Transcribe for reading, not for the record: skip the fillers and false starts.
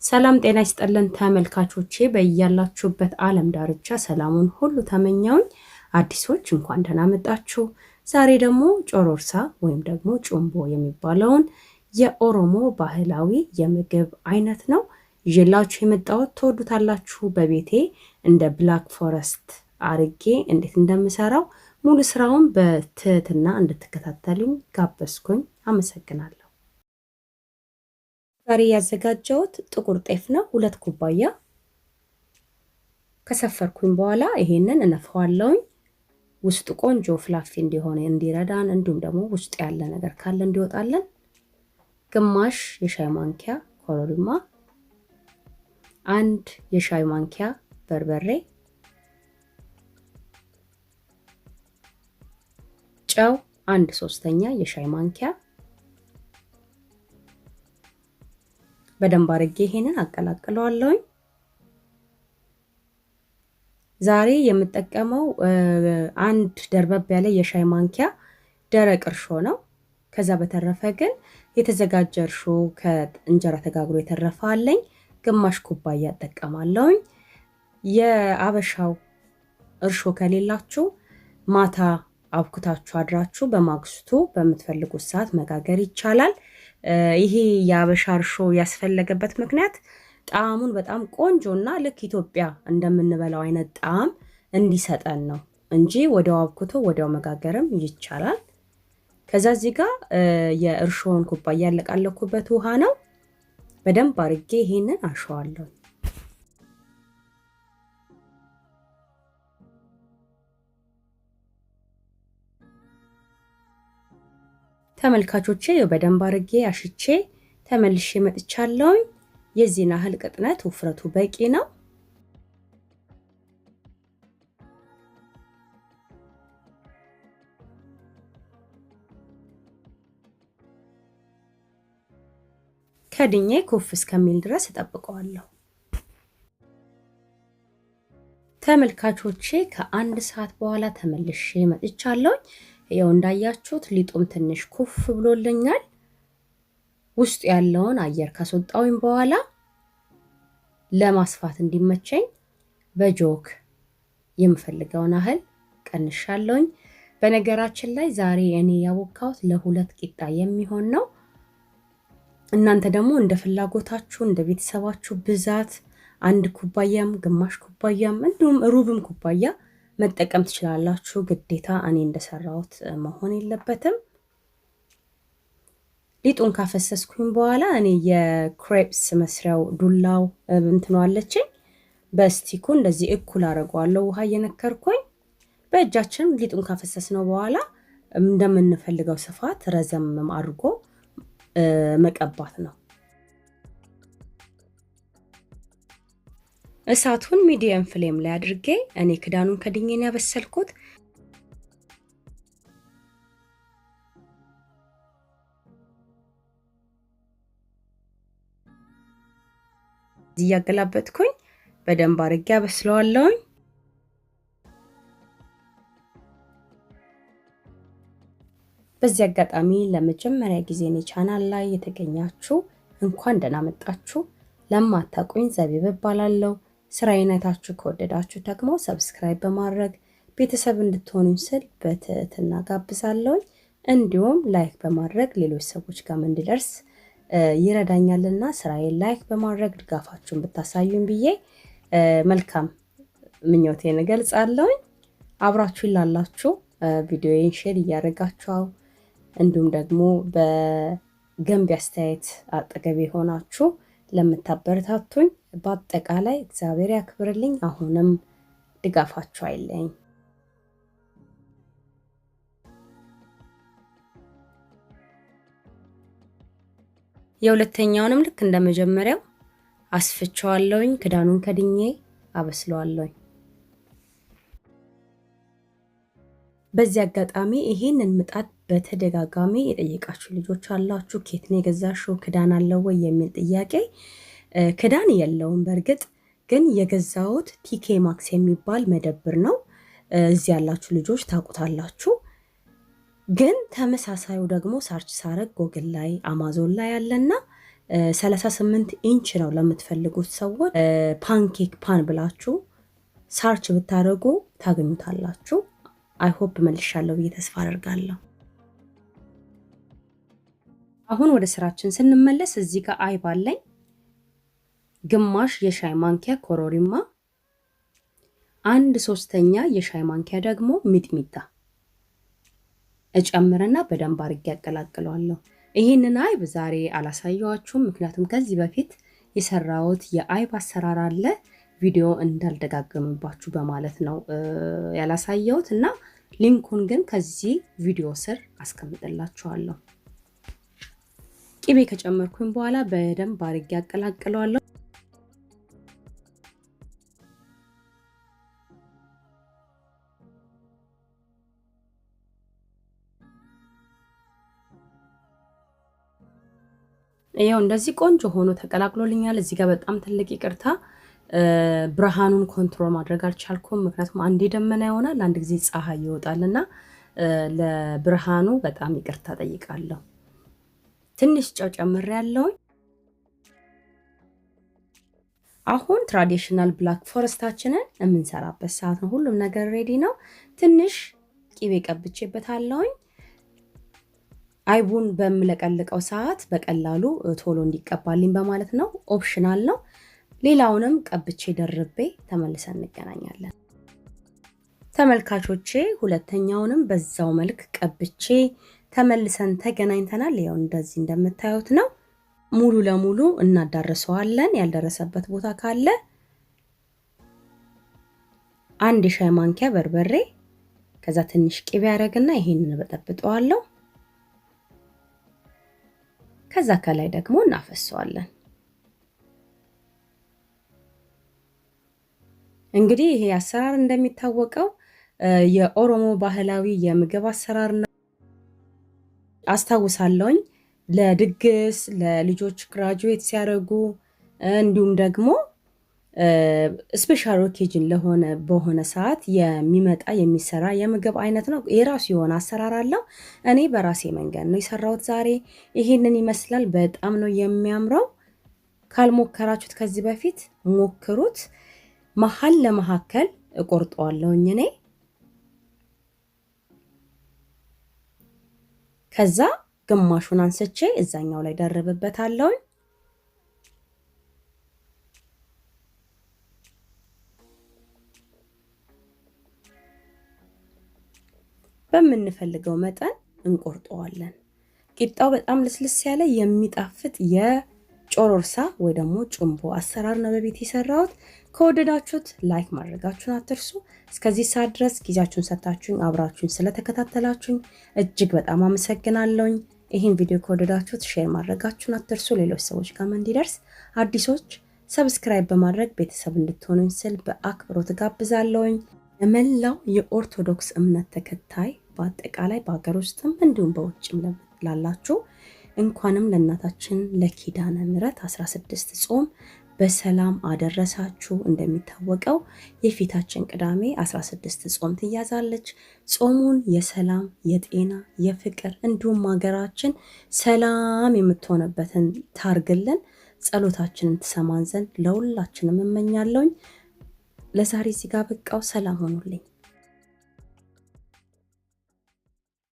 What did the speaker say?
ሰላም ጤና ይስጥልን ተመልካቾቼ በእያላችሁበት ዓለም ዳርቻ ሰላሙን ሁሉ ተመኛውኝ። አዲሶች እንኳን ደህና መጣችሁ። ዛሬ ደግሞ ጮሮርሳ ወይም ደግሞ ጩምቦ የሚባለውን የኦሮሞ ባህላዊ የምግብ አይነት ነው ይዤላችሁ የመጣሁት። ተወዱታላችሁ። በቤቴ እንደ ብላክ ፎረስት አርጌ እንዴት እንደምሰራው ሙሉ ስራውን በትህትና እንድትከታተሉኝ ጋበዝኩኝ። አመሰግናለሁ። ዛሬ ያዘጋጀሁት ጥቁር ጤፍ ነው 2 ኩባያ። ከሰፈርኩኝ በኋላ ይሄንን እነፋዋለሁኝ። ውስጡ ቆንጆ ፍላፊ እንዲሆን እንዲረዳን እንዲሁም ደግሞ ውስጥ ያለ ነገር ካለ እንዲወጣለን። ግማሽ የሻይ ማንኪያ ኮረሪማ፣ 1 የሻይ ማንኪያ በርበሬ፣ ጨው 1/3 የሻይ ማንኪያ። በደንብ አድርጌ ይሄንን አቀላቅለዋለሁኝ። ዛሬ የምጠቀመው 1 ደርበብ ያለ የሻይ ማንኪያ ደረቅ እርሾ ነው። ከዛ በተረፈ ግን የተዘጋጀ እርሾ ከእንጀራ ተጋግሮ የተረፈ አለኝ፣ ግማሽ ኩባያ እጠቀማለሁኝ። የአበሻው እርሾ ከሌላችሁ ማታ አብኩታችሁ አድራችሁ በማግስቱ በምትፈልጉት ሰዓት መጋገር ይቻላል። ይሄ የአበሻ እርሾ ያስፈለገበት ምክንያት ጣዕሙን በጣም ቆንጆና ልክ ኢትዮጵያ እንደምንበላው አይነት ጣዕም እንዲሰጠን ነው እንጂ ወዲያው አብኩቶ ወዲያው መጋገርም ይቻላል። ከዛ እዚህ ጋር የእርሾውን ኩባያ ያለቃለኩበት ውሃ ነው። በደንብ አድርጌ ይሄንን አሸዋለሁ። ተመልካቾቼ በደንብ አድርጌ አሽቼ ተመልሼ መጥቻለሁ። የዚህን ያህል ቅጥነት ውፍረቱ በቂ ነው። ከድኜ ኩፍ እስከሚል ድረስ እጠብቀዋለሁ። ተመልካቾቼ ከ1 ሰዓት በኋላ ተመልሼ መጥቻለሁ። ያው እንዳያችሁት ሊጡም ትንሽ ኩፍ ብሎልኛል። ውስጥ ያለውን አየር ካስወጣውኝ በኋላ ለማስፋት እንዲመቸኝ በጆክ የምፈልገውን ያህል ቀንሻለሁኝ። በነገራችን ላይ ዛሬ እኔ ያቦካሁት ለ2 ቂጣ የሚሆን ነው። እናንተ ደግሞ እንደ ፍላጎታችሁ እንደ ቤተሰባችሁ ብዛት 1 ኩባያም ግማሽ ኩባያም እንዲሁም ሩብም ኩባያ መጠቀም ትችላላችሁ። ግዴታ እኔ እንደሰራሁት መሆን የለበትም። ሊጡን ካፈሰስኩኝ በኋላ እኔ የክሬፕስ መስሪያው ዱላው እንትኑ አለችኝ። በስቲኩ እንደዚህ እኩል አደርገዋለሁ ውሃ እየነከርኩኝ። በእጃችን ሊጡን ካፈሰስነው በኋላ እንደምንፈልገው ስፋት ረዘምም አድርጎ መቀባት ነው። እሳቱን ሚዲየም ፍሌም ላይ አድርጌ እኔ ክዳኑን ከድኜን ያበሰልኩት። እያገላበጥኩኝ በደንብ አድርጌ አበስለዋለሁ። በዚህ አጋጣሚ ለመጀመሪያ ጊዜ እኔ ቻናል ላይ የተገኛችሁ እንኳን ደህና መጣችሁ። ለማታውቁኝ ዘቢብ እባላለሁ። ስራዬን አይታችሁ ከወደዳችሁ ደግሞ ሰብስክራይብ በማድረግ ቤተሰብ እንድትሆኑኝ ስል በትህትና ጋብዛለሁ። እንዲሁም ላይክ በማድረግ ሌሎች ሰዎች ጋር እንዲደርስ ይረዳኛልና ስራዬን ላይክ በማድረግ ድጋፋችሁን ብታሳዩኝ ብዬ መልካም ምኞቴን እገልጻለሁ። አብራችሁ ላላችሁ ቪዲዮዬን ሼር እያደረጋችሁ እንዲሁም ደግሞ በገንቢ አስተያየት አጠገቤ ሆናችሁ ለምታበረታቱኝ በአጠቃላይ እግዚአብሔር ያክብርልኝ። አሁንም ድጋፋችሁ አይለኝ። የሁለተኛውንም ልክ እንደመጀመሪያው አስፍቸዋለሁኝ። ክዳኑን ከድኜ አበስለዋለሁኝ። በዚህ አጋጣሚ ይሄንን ምጣድ በተደጋጋሚ የጠየቃችሁ ልጆች አላችሁ። ኬት ነው የገዛሽው ክዳን አለው ወይ የሚል ጥያቄ። ክዳን የለውም። በእርግጥ ግን የገዛሁት ቲኬ ማክስ የሚባል መደብር ነው። እዚህ ያላችሁ ልጆች ታውቁታላችሁ። ግን ተመሳሳዩ ደግሞ ሰርች ሳረግ ጎግል ላይ አማዞን ላይ ያለና 38 ኢንች ነው ለምትፈልጉት ሰዎች ፓንኬክ ፓን ብላችሁ ሰርች ብታደርጉ ታገኙታላችሁ። አይ ሆፕ መልሻለሁ ብዬ ተስፋ አደርጋለሁ። አሁን ወደ ስራችን ስንመለስ እዚህ ጋር አይብ አለኝ፣ ግማሽ የሻይ ማንኪያ ኮሮሪማ፣ 1/3 የሻይ ማንኪያ ደግሞ ሚጥሚጣ እጨምርና በደንብ አድርጌ ያቀላቅለዋለሁ። ይሄንን አይብ ዛሬ አላሳየዋችሁም፣ ምክንያቱም ከዚህ በፊት የሰራሁት የአይብ አሰራር አለ፣ ቪዲዮ እንዳልደጋገምባችሁ በማለት ነው ያላሳየሁት እና ሊንኩን ግን ከዚህ ቪዲዮ ስር አስቀምጥላችኋለሁ። ቅቤ ከጨመርኩኝ በኋላ በደንብ አድርጌ ያቀላቅለዋለሁ። ይሄው እንደዚህ ቆንጆ ሆኖ ተቀላቅሎልኛል። እዚህ ጋር በጣም ትልቅ ይቅርታ ብርሃኑን ኮንትሮል ማድረግ አልቻልኩም፣ ምክንያቱም አንዴ ደመና ይሆናል አንድ ጊዜ ፀሐይ ይወጣልና ለብርሃኑ በጣም ይቅርታ ጠይቃለሁ። ትንሽ ጨው ጨምሬያለሁ። አሁን ትራዲሽናል ብላክ ፎረስታችንን የምንሰራበት ሰዓት ነው። ሁሉም ነገር ሬዲ ነው። ትንሽ ቅቤ ቀብቼበታለሁ። አይቡን በመለቀልቀው ሰዓት በቀላሉ ቶሎ እንዲቀባልኝ በማለት ነው። ኦፕሽናል ነው። ሌላውንም ቀብቼ ደርቤ ተመልሰን እንገናኛለን። ተመልካቾቼ ሁለተኛውንም በዛው መልክ ቀብቼ ተመልሰን ተገናኝተናል። ይሄው እንደዚህ እንደምታዩት ነው። ሙሉ ለሙሉ እናዳርሰዋለን። ያልደረሰበት ቦታ ካለ 1 የሻይ ማንኪያ በርበሬ፣ ከዛ ትንሽ ቅቤ ያረግና ይሄንን በጠብጠዋለሁ። ከዛ ከላይ ደግሞ እናፈሰዋለን። እንግዲህ ይሄ አሰራር እንደሚታወቀው የኦሮሞ ባህላዊ የምግብ አሰራር ነው። አስታውሳለሁኝ ለድግስ ለልጆች ግራጁዌት ሲያደርጉ እንዲሁም ደግሞ ስፔሻል ኦኬዥን በሆነ ሰዓት የሚሰራ የምግብ አይነት ነው። የራሱ የሆነ አሰራር አለው። እኔ በራሴ መንገድ ነው የሰራሁት ዛሬ። ይሄንን ይመስላል። በጣም ነው የሚያምረው። ካልሞከራችሁት ከዚህ በፊት ሞክሩት። መሀል ለመካከል እቆርጠዋለሁኝ እኔ። ከዛ ግማሹን አንስቼ እዛኛው ላይ ደርብበታለሁ። በምንፈልገው መጠን እንቆርጠዋለን። ቂጣው በጣም ልስልስ ያለ የሚጣፍጥ የጮሮርሳ ወይ ደግሞ ጩምቦ አሰራር ነው በቤት የሰራሁት። ከወደዳችሁት ላይክ ማድረጋችሁን አትርሱ። እስከዚህ ሰዓት ድረስ ጊዜያችሁን ሰጣችሁኝ አብራችሁኝ ስለተከታተላችሁኝ እጅግ በጣም አመሰግናለሁኝ። ይሄን ቪዲዮ ከወደዳችሁት ሼር ማድረጋችሁን አትርሱ፣ ሌሎች ሰዎች ጋር እንዲደርስ። አዲሶች ሰብስክራይብ በማድረግ ቤተሰብ እንድትሆኑኝ ስል በአክብሮት ጋብዛለሁኝ። ለመላው የኦርቶዶክስ እምነት ተከታይ በአጠቃላይ በአገር ውስጥም እንዲሁም በውጭም ላላችሁ እንኳንም ለእናታችን ለኪዳነ ምሕረት 16 ጾም በሰላም አደረሳችሁ። እንደሚታወቀው የፊታችን ቅዳሜ 16 ጾም ትያዛለች። ጾሙን የሰላም የጤና የፍቅር እንዲሁም ሀገራችን ሰላም የምትሆንበትን ታርግልን። ጸሎታችንን ትሰማን ዘንድ ለሁላችንም እመኛለሁኝ። ለዛሬ እዚህ ጋር በቃው። ሰላም ሆኑልኝ።